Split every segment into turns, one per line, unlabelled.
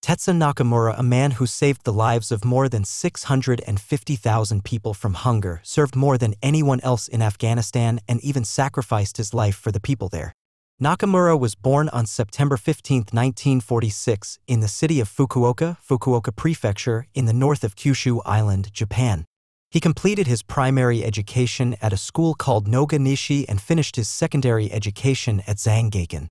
Tetsu Nakamura, a man who saved the lives of more than 650,000 people from hunger, served more than anyone else in Afghanistan and even sacrificed his life for the people there. Nakamura was born on September 15, 1946, in the city of Fukuoka, Fukuoka Prefecture, in the north of Kyushu Island, Japan. He completed his primary education at a school called Noga Nishi and finished his secondary education at Zangaken.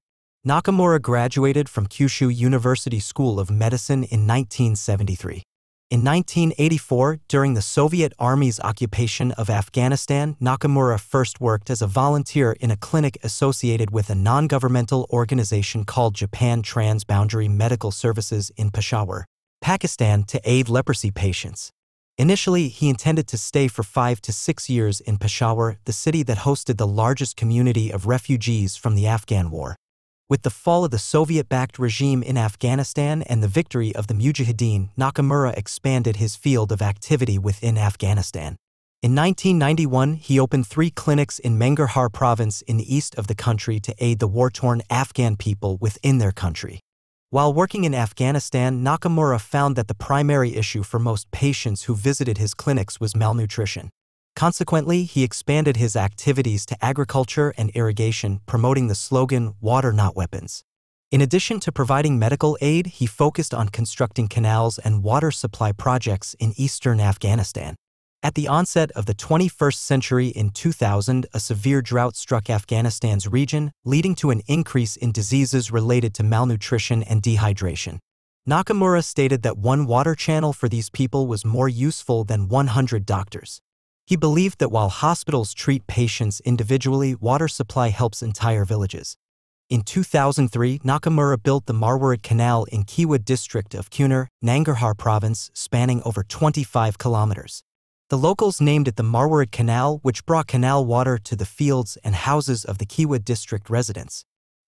Nakamura graduated from Kyushu University School of Medicine in 1973. In 1984, during the Soviet Army's occupation of Afghanistan, Nakamura first worked as a volunteer in a clinic associated with a non-governmental organization called Japan Transboundary Medical Services in Peshawar, Pakistan, to aid leprosy patients. Initially, he intended to stay for 5 to 6 years in Peshawar, the city that hosted the largest community of refugees from the Afghan War. With the fall of the Soviet-backed regime in Afghanistan and the victory of the Mujahideen, Nakamura expanded his field of activity within Afghanistan. In 1991, he opened 3 clinics in Nangarhar province in the east of the country to aid the war-torn Afghan people within their country. While working in Afghanistan, Nakamura found that the primary issue for most patients who visited his clinics was malnutrition. Consequently, he expanded his activities to agriculture and irrigation, promoting the slogan, "Water not weapons." In addition to providing medical aid, he focused on constructing canals and water supply projects in eastern Afghanistan. At the onset of the 21st century in 2000, a severe drought struck Afghanistan's region, leading to an increase in diseases related to malnutrition and dehydration. Nakamura stated that one water channel for these people was more useful than 100 doctors. He believed that while hospitals treat patients individually, water supply helps entire villages. In 2003, Nakamura built the Marwarid Canal in Kiwa district of Kunar, Nangarhar province, spanning over 25 kilometers. The locals named it the Marwarid Canal, which brought canal water to the fields and houses of the Kiwa district residents.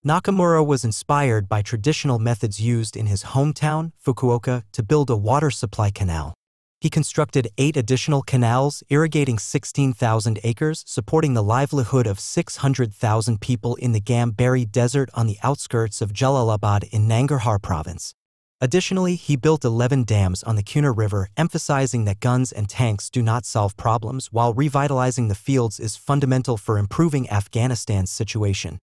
Nakamura was inspired by traditional methods used in his hometown, Fukuoka, to build a water supply canal. He constructed 8 additional canals, irrigating 16,000 acres, supporting the livelihood of 600,000 people in the Gambari Desert on the outskirts of Jalalabad in Nangarhar province. Additionally, he built 11 dams on the Kunar River, emphasizing that guns and tanks do not solve problems, while revitalizing the fields is fundamental for improving Afghanistan's situation.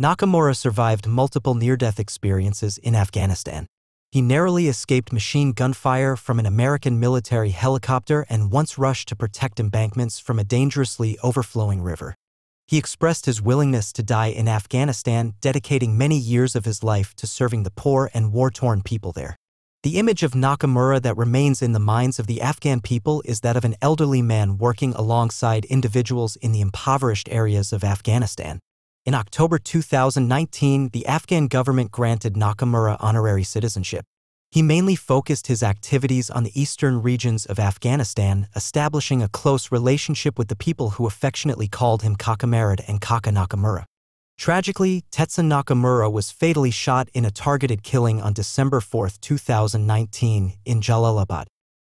Nakamura survived multiple near-death experiences in Afghanistan. He narrowly escaped machine gun fire from an American military helicopter and once rushed to protect embankments from a dangerously overflowing river. He expressed his willingness to die in Afghanistan, dedicating many years of his life to serving the poor and war-torn people there. The image of Nakamura that remains in the minds of the Afghan people is that of an elderly man working alongside individuals in the impoverished areas of Afghanistan. In October 2019, the Afghan government granted Nakamura honorary citizenship. He mainly focused his activities on the eastern regions of Afghanistan, establishing a close relationship with the people who affectionately called him Kakamarad and Kaka Nakamura. Tragically, Tetsu Nakamura was fatally shot in a targeted killing on December 4, 2019, in Jalalabad.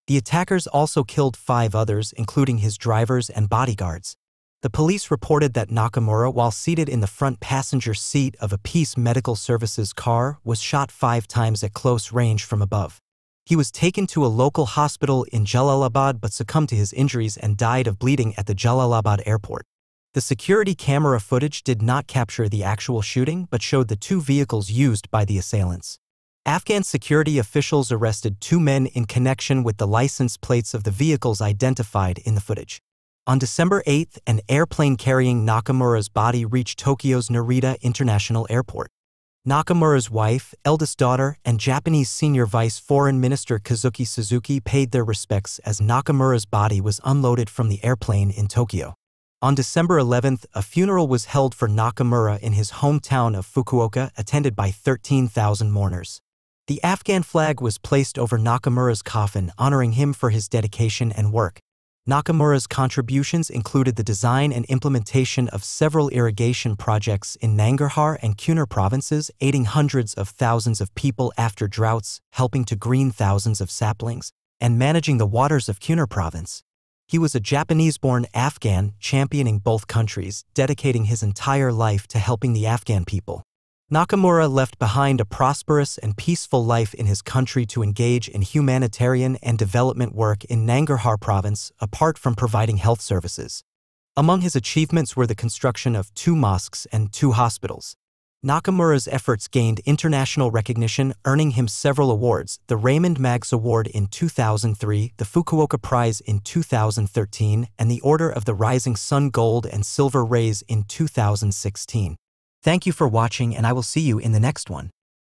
The attackers also killed 5 others, including his drivers and bodyguards. The police reported that Nakamura, while seated in the front passenger seat of a Peace Medical Services car, was shot 5 times at close range from above. He was taken to a local hospital in Jalalabad but succumbed to his injuries and died of bleeding at the Jalalabad airport. The security camera footage did not capture the actual shooting but showed the 2 vehicles used by the assailants. Afghan security officials arrested 2 men in connection with the license plates of the vehicles identified in the footage. On December 8, an airplane carrying Nakamura's body reached Tokyo's Narita International Airport. Nakamura's wife, eldest daughter, and Japanese senior vice foreign minister Kazuki Suzuki paid their respects as Nakamura's body was unloaded from the airplane in Tokyo. On December 11, a funeral was held for Nakamura in his hometown of Fukuoka, attended by 13,000 mourners. The Afghan flag was placed over Nakamura's coffin, honoring him for his dedication and work. Nakamura's contributions included the design and implementation of several irrigation projects in Nangarhar and Kunar provinces, aiding hundreds of thousands of people after droughts, helping to green thousands of saplings, and managing the waters of Kunar province. He was a Japanese-born Afghan, championing both countries, dedicating his entire life to helping the Afghan people. Nakamura left behind a prosperous and peaceful life in his country to engage in humanitarian and development work in Nangarhar province, apart from providing health services. Among his achievements were the construction of 2 mosques and 2 hospitals. Nakamura's efforts gained international recognition, earning him several awards: the Raymond Maggs Award in 2003, the Fukuoka Prize in 2013, and the Order of the Rising Sun Gold and Silver Rays in 2016. Thank you for watching, and I will see you in the next one.